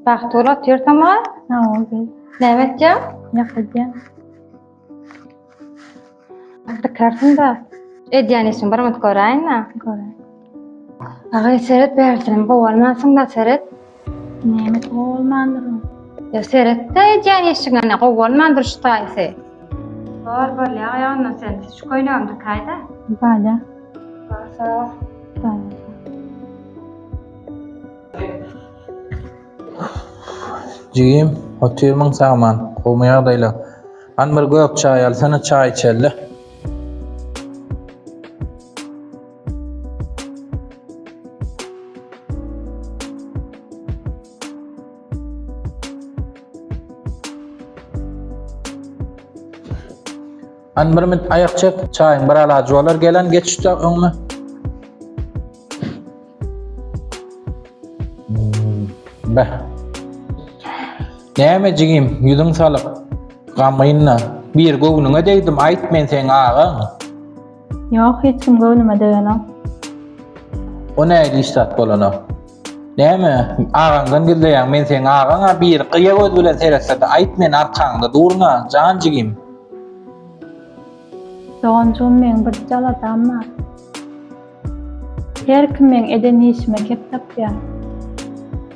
Bahtola tüyürtama. Ha, okey. Nämet ya? Yapacağım. Akda kartında. Edýänisin barmat göräýin-nä? Göre. Agay seret bersinim, gowalmasyň da seret. Nemet olmandırım. Ya seret de edýänisin, gowalmandyr şu taýsy. Bar ýagýandan sen şu koýnamdy kaýda? Bala. Barsa. Bala. Jigim, oturmaň saman, gowmaýa daýla. An bir göp çay alsana, çay içeli. An bir mit ayak çek, çayın bir alacı olar, gelen geçişte öňme. Beh. Näme jigim, ýüzüň salyp, gamyna bir gownuňa deýdim, aýt men sen agaň. Yok, hiç kim gönüme dönem. O näde istat bolana? Näme? Agaňdan gildiýän men sen agaňa bir gyýa göz bilen seretsäde, aýt men arkaňda durna, jan jigim. Doğancığım men bir jaladan var. Her kim men eden işime kep tapýar.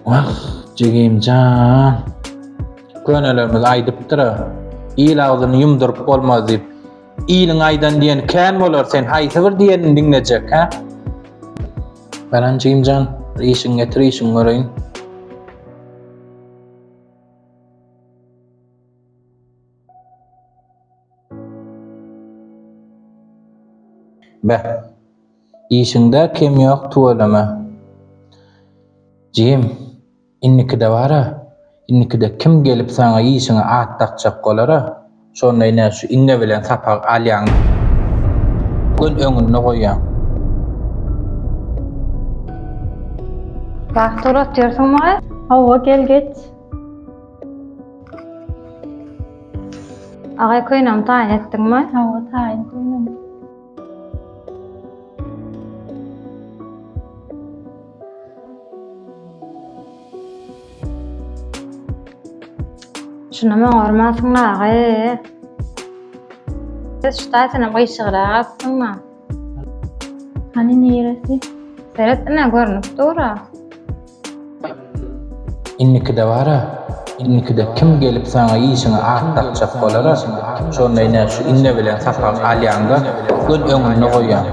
Wah, jigim jan. Könelimiz aýdypdyr. İl agzyny ýumduryp bolmaz diýip. İliň aýdan diýen kän bolar, sen haýsy bir diýenini diňlejek, ha? Baran jigim jan, işiň getir, işiň göreýin. Beh, işiňde kim ýok tuvalama. Jim, innikide bara, innikide kim gelip sana işiňe at takjak bolara, şonda ine şu inne bilen sapak alýan. Gün öňüne goýýan. Bahtola tüyürtama. Hava gel geç. Agay koýnam taýyn etdiňmi? Hava tayin koyunum. Şuna men gormasyň agay. Siz şu taýsyna gyşygyra gatsyňmy? Hani neresi? Seret ine görnüp dura. Innikide bara, innikide kim gelip sana işiňe at takjak bolara, şonda ine şu inne bilen sapak alýan da gün öňüne goýýan.